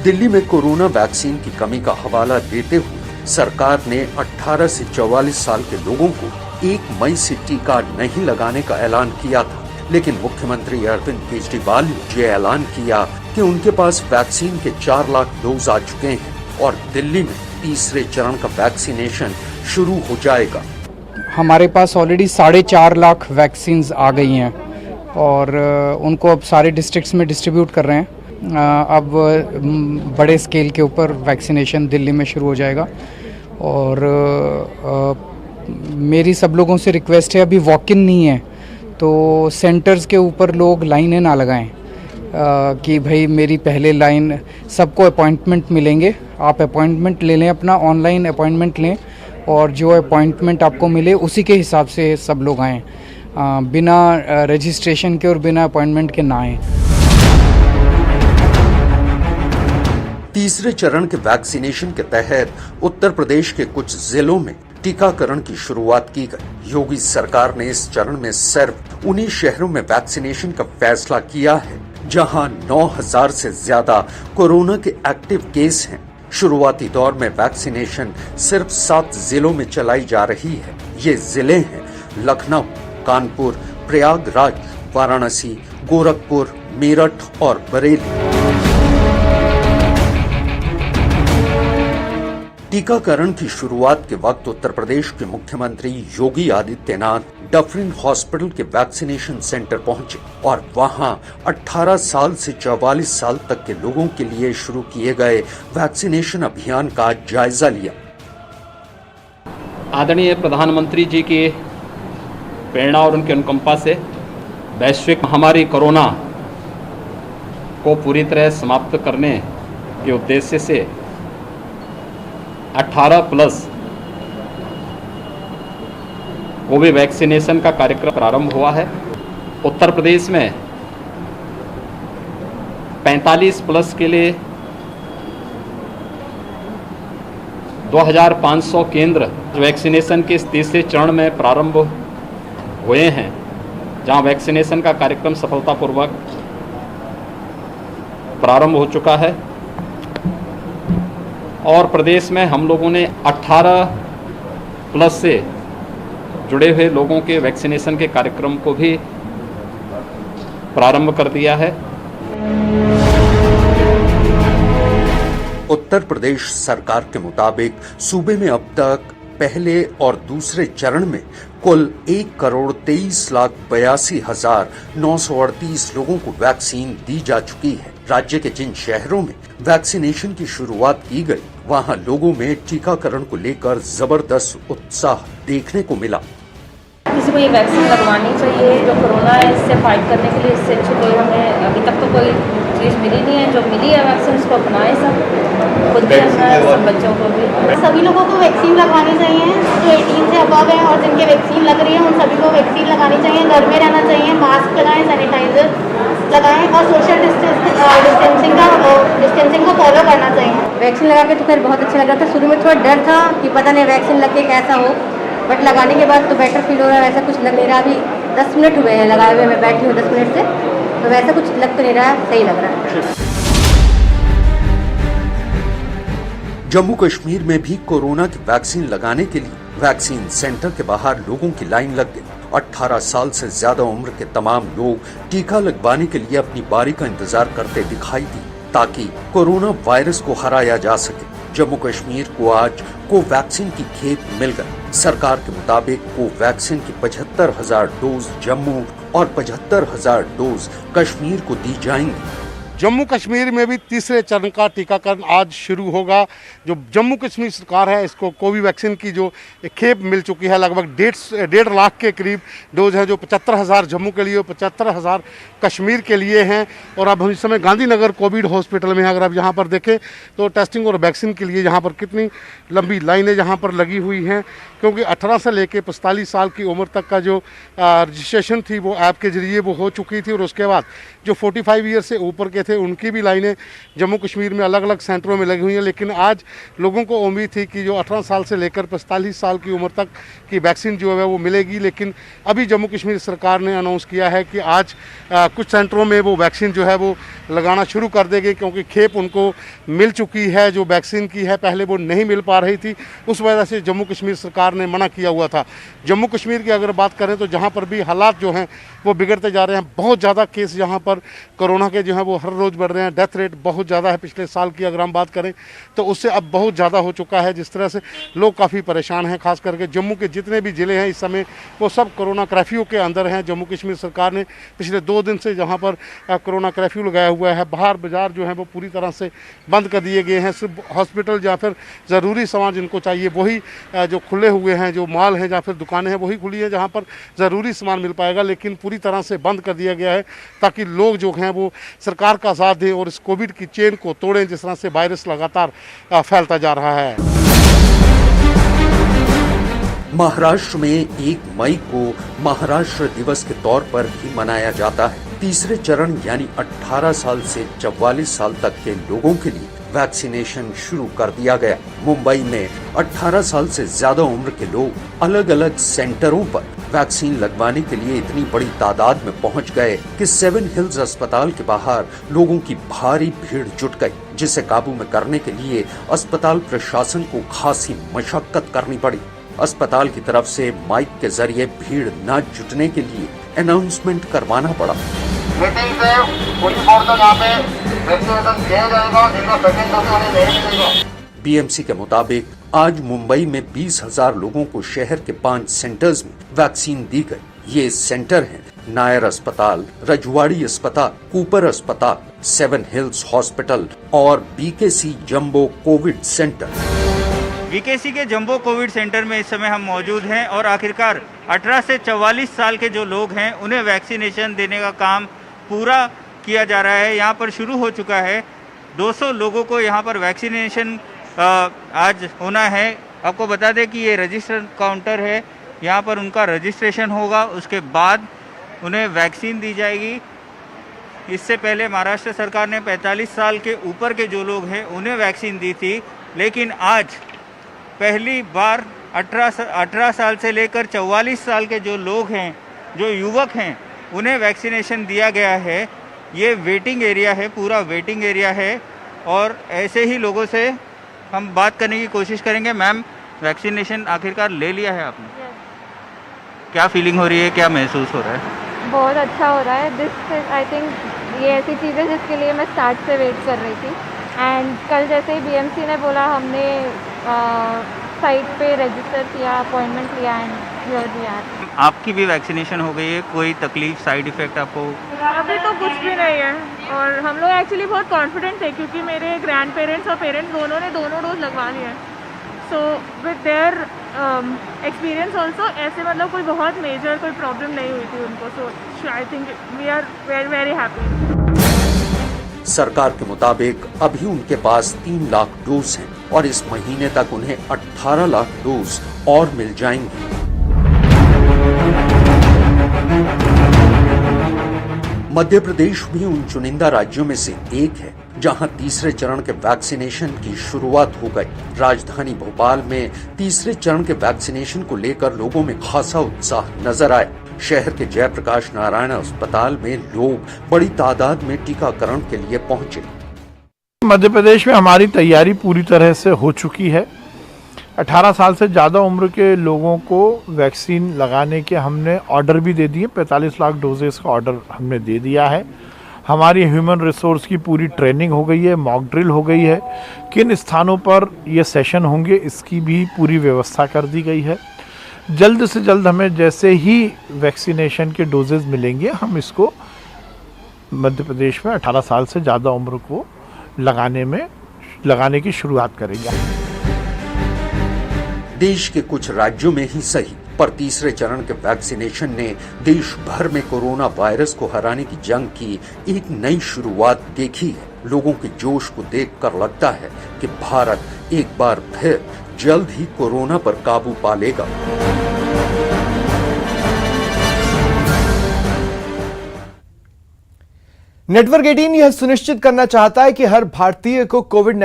दिल्ली में corona vaccine की कमी का हवाला देते हुए सरकार ने 18 से 44 साल के लोगों को 1 मई से टीका नहीं लगाने का ऐलान किया था, लेकिन मुख्यमंत्री अरविंद केजरीवाल ने ये ऐलान किया कि उनके पास वैक्सीन के 4 लाख डोज आ चुके हैं और दिल्ली में तीसरे चरण का वैक्सीनेशन शुरू हो जाएगा। हमारे पास ऑलरेडी 4.5 लाख वैक्सीन आ गई हैं और उनको अब सारे डिस्ट्रिक्ट्स में डिस्ट्रीब्यूट कर रहे हैं। अब बड़े स्केल के ऊपर वैक्सीनेशन दिल्ली में शुरू हो जाएगा और मेरी सब लोगों से रिक्वेस्ट है, अभी वॉक इन नहीं है तो सेंटर्स के ऊपर लोग लाइनें ना लगाएं कि भाई मेरी पहले लाइन, सबको अपॉइंटमेंट मिलेंगे, आप अपॉइंटमेंट ले लें, अपना ऑनलाइन अपॉइंटमेंट लें और जो अपॉइंटमेंट आपको मिले उसी के हिसाब से सब लोग आएँ, बिना रजिस्ट्रेशन के और बिना अपॉइंटमेंट के ना आएँ। तीसरे चरण के वैक्सीनेशन के तहत उत्तर प्रदेश के कुछ जिलों में टीकाकरण की शुरुआत की गई। योगी सरकार ने इस चरण में सिर्फ उन्हीं शहरों में वैक्सीनेशन का फैसला किया है जहां 9,000 से ज्यादा कोरोना के एक्टिव केस हैं। शुरुआती दौर में वैक्सीनेशन सिर्फ 7 जिलों में चलाई जा रही है। ये जिले हैं लखनऊ, कानपुर, प्रयागराज, वाराणसी, गोरखपुर, मेरठ और बरेली। टीकाकरण की शुरुआत के वक्त उत्तर प्रदेश के मुख्यमंत्री योगी आदित्यनाथ डफरिन हॉस्पिटल के वैक्सीनेशन सेंटर पहुंचे और वहां 18 साल से 44 साल तक के लोगों के लिए शुरू किए गए वैक्सीनेशन अभियान का जायजा लिया। आदरणीय प्रधानमंत्री जी की प्रेरणा और उनके अनुकंपा से वैश्विक महामारी कोरोना को पूरी तरह समाप्त करने के उद्देश्य से 18+ कोविड वैक्सीनेशन का कार्यक्रम प्रारंभ हुआ है। उत्तर प्रदेश में 45+ के लिए 2,500 केंद्र वैक्सीनेशन के इस तीसरे चरण में प्रारंभ हुए हैं, जहां वैक्सीनेशन का कार्यक्रम सफलतापूर्वक प्रारंभ हो चुका है और प्रदेश में हम लोगों ने 18+ से जुड़े हुए लोगों के वैक्सीनेशन के कार्यक्रम को भी प्रारंभ कर दिया है। उत्तर प्रदेश सरकार के मुताबिक सूबे में अब तक पहले और दूसरे चरण में कुल 1,23,82,938 लोगों को वैक्सीन दी जा चुकी है। राज्य के जिन शहरों में वैक्सीनेशन की शुरुआत की गई, वहां लोगों में टीकाकरण को लेकर जबरदस्त उत्साह देखने को मिला। किसी को ये वैक्सीन लगवानी चाहिए, जो कोरोना है इससे फाइट करने के लिए। इससे अच्छी कोई हमें अभी तक तो कोई चीज़ मिली नहीं है। जो मिली है वैक्सीन उसको अपनाएं, सब खुद भी अपनाएं, सब बच्चों को भी। सभी लोगों को वैक्सीन लगवानी चाहिए जो 18 से अबव हैं और जिनके वैक्सीन लग रही है उन सभी को वैक्सीन लगानी चाहिए। घर में रहना चाहिए, मास्क लगाएं, सैनिटाइजर लगाएं और सोशल डिस्टेंसिंग को फॉलो करना चाहिए। वैक्सीन लगा के तो फिर बहुत अच्छा लगा था। शुरू में थोड़ा डर था कि पता नहीं वैक्सीन लग के कैसा हो, बट लगाने के बाद तो बेटर फील हो रहा है। वैसा कुछ लग नहीं रहा। अभी 10 मिनट हुए हैं लगाए हुए, मैं बैठी हूँ 10 मिनट से, तो वैसा कुछ लग तो नहीं रहा, सही लग रहा है। जम्मू कश्मीर में भी कोरोना की वैक्सीन लगाने के लिए वैक्सीन सेंटर के बाहर लोगों की लाइन लग गई। 18 साल से ज्यादा उम्र के तमाम लोग टीका लगवाने के लिए अपनी बारी का इंतजार करते दिखाई दिए ताकि कोरोना वायरस को हराया जा सके। जम्मू कश्मीर को आज कोवैक्सीन की खेप मिल गई। सरकार के मुताबिक कोवैक्सीन की 75,000 डोज जम्मू और 75,000 डोज कश्मीर को दी जाएंगी। जम्मू कश्मीर में भी तीसरे चरण का टीकाकरण आज शुरू होगा। जो जम्मू कश्मीर सरकार है, इसको कोवैक्सीन की जो खेप मिल चुकी है, लगभग 1.5 लाख के करीब डोज है, जो 75,000 जम्मू के लिए और 75,000 कश्मीर के लिए हैं। और अब हम इस समय गांधीनगर कोविड हॉस्पिटल में हैं। अगर आप यहाँ पर देखें तो टेस्टिंग और वैक्सीन के लिए यहाँ पर कितनी लंबी लाइनें यहाँ पर लगी हुई हैं, क्योंकि 18 से लेकर 45 साल की उम्र तक का जो रजिस्ट्रेशन थी वो ऐप के जरिए वो हो चुकी थी। और उसके बाद जो 45 ईयर से ऊपर के थे थे उनकी भी लाइनें जम्मू कश्मीर में अलग अलग सेंटरों में लगी हुई हैं। लेकिन आज लोगों को उम्मीद थी कि जो 18 साल से लेकर 45 साल की उम्र तक की वैक्सीन जो है वो मिलेगी, लेकिन अभी जम्मू कश्मीर सरकार ने अनाउंस किया है कि आज कुछ सेंटरों में वो वैक्सीन जो है वो लगाना शुरू कर देगी, क्योंकि खेप उनको मिल चुकी है जो वैक्सीन की है, पहले वो नहीं मिल पा रही थी, उस वजह से जम्मू कश्मीर सरकार ने मना किया हुआ था। जम्मू कश्मीर की अगर बात करें तो जहाँ पर भी हालात जो हैं वो बिगड़ते जा रहे हैं, बहुत ज़्यादा केस यहाँ पर कोरोना के जो हैं वो हर रोज़ बढ़ रहे हैं, डेथ रेट बहुत ज़्यादा है। पिछले साल की अगर हम बात करें तो उससे अब बहुत ज़्यादा हो चुका है, जिस तरह से लोग काफ़ी परेशान हैं। खास करके जम्मू के जितने भी ज़िले हैं इस समय वो सब कोरोना कर्फ्यू के अंदर हैं। जम्मू कश्मीर सरकार ने पिछले 2 दिन से जहाँ पर कोरोना कर्फ्यू लगाया हुआ है, बाहर बाज़ार जो है वो पूरी तरह से बंद कर दिए गए हैं। सिर्फ हॉस्पिटल या फिर ज़रूरी सामान जिनको चाहिए वही जो खुले हुए हैं, जो मॉल हैं या फिर दुकानें हैं वही खुली हैं जहाँ पर ज़रूरी सामान मिल पाएगा, लेकिन पूरी तरह से बंद कर दिया गया है ताकि लोग जो हैं वो सरकार का साथ दें और इस कोविड की चेन को तोड़ें, जिस तरह से वायरस लगातार फैलता जा रहा है। महाराष्ट्र में 1 मई को महाराष्ट्र दिवस के तौर पर भी मनाया जाता है। तीसरे चरण यानी 18 साल से 44 साल तक के लोगों के लिए वैक्सीनेशन शुरू कर दिया गया। मुंबई में 18 साल से ज्यादा उम्र के लोग अलग अलग सेंटरों पर वैक्सीन लगवाने के लिए इतनी बड़ी तादाद में पहुंच गए कि 7 हिल्स अस्पताल के बाहर लोगों की भारी भीड़ जुट गई, जिसे काबू में करने के लिए अस्पताल प्रशासन को खासी मशक्कत करनी पड़ी। अस्पताल की तरफ से माइक के जरिए भीड़ न जुटने के लिए अनाउंसमेंट करवाना पड़ा। मीटिंग से 44 तक यहाँ पे वैक्सीनेशन किया जाएगा, जिनका सेकंड डोज उन्हें नहीं मिलेगा। बीएमसी के मुताबिक आज मुंबई में 20,000 लोगों को शहर के 5 सेंटर्स में वैक्सीन दी गई। ये सेंटर हैं नायर अस्पताल, रजवाड़ी अस्पताल, कूपर अस्पताल, 7 हिल्स हॉस्पिटल और BKC jumbo Covid centre. BKC के जंबो कोविड सेंटर में इस समय हम मौजूद हैं और आखिरकार 18 से 44 साल के जो लोग हैं उन्हें वैक्सीनेशन देने का काम पूरा किया जा रहा है। यहाँ पर शुरू हो चुका है। 200 लोगों को यहाँ पर वैक्सीनेशन आज होना है। आपको बता दें कि ये रजिस्टर काउंटर है, यहाँ पर उनका रजिस्ट्रेशन होगा, उसके बाद उन्हें वैक्सीन दी जाएगी। इससे पहले महाराष्ट्र सरकार ने 45 साल के ऊपर के जो लोग हैं उन्हें वैक्सीन दी थी, लेकिन आज पहली बार 18 साल से लेकर 44 साल के जो लोग हैं, जो युवक हैं, उन्हें वैक्सीनेशन दिया गया है। ये वेटिंग एरिया है, पूरा वेटिंग एरिया है और ऐसे ही लोगों से हम बात करने की कोशिश करेंगे। मैम, वैक्सीनेशन आखिरकार ले लिया है आपने? क्या फीलिंग हो रही है, क्या महसूस हो रहा है? बहुत अच्छा हो रहा है। दिस आई थिंक ये ऐसी चीज़ है जिसके लिए मैं स्टार्ट से वेट कर रही थी एंड कल जैसे ही बीएमसी ने बोला हमने साइट पे रजिस्टर किया, अपॉइंटमेंट लिया एंड हियर वी आर। आपकी भी वैक्सीनेशन हो गई है, कोई तकलीफ, साइड इफ़ेक्ट आपको? अभी तो कुछ भी नहीं है और हम लोग एक्चुअली बहुत कॉन्फिडेंट थे क्योंकि मेरे ग्रैंड पेरेंट्स और पेरेंट्स दोनों ने दोनों डोज लगवा लिए हैं। So with their experience also ऐसे मतलब कोई बहुत मेजर कोई प्रॉब्लम नहीं हुई थी उनको। So I think we are very very happy. सरकार के मुताबिक अभी उनके पास 3 लाख डोज हैं और इस महीने तक उन्हें 18 लाख डोज और मिल जाएंगे। मध्य प्रदेश भी उन चुनिंदा राज्यों में से एक है जहां तीसरे चरण के वैक्सीनेशन की शुरुआत हो गई। राजधानी भोपाल में तीसरे चरण के वैक्सीनेशन को लेकर लोगों में खासा उत्साह नजर आया। शहर के जयप्रकाश नारायण अस्पताल में लोग बड़ी तादाद में टीकाकरण के लिए पहुंचे। मध्य प्रदेश में हमारी तैयारी पूरी तरह से हो चुकी है। 18 साल से ज़्यादा उम्र के लोगों को वैक्सीन लगाने के हमने ऑर्डर भी दे दिए। 45 लाख डोजेस का ऑर्डर हमने दे दिया है। हमारी ह्यूमन रिसोर्स की पूरी ट्रेनिंग हो गई है, मॉक ड्रिल हो गई है। किन स्थानों पर ये सेशन होंगे इसकी भी पूरी व्यवस्था कर दी गई है। जल्द से जल्द हमें जैसे ही वैक्सीनेशन के डोजेज मिलेंगे हम इसको मध्य प्रदेश में 18 साल से ज़्यादा उम्र को लगाने की शुरुआत करेंगे। देश के कुछ राज्यों में ही सही पर तीसरे चरण के वैक्सीनेशन ने देश भर में कोरोना वायरस को हराने की जंग की एक नई शुरुआत देखी है। लोगों के जोश को देखकर लगता है कि भारत एक बार फिर जल्द ही कोरोना पर काबू पा लेगा। नेटवर्क 18 यह सुनिश्चित करना चाहता है कि हर भारतीय को कोविड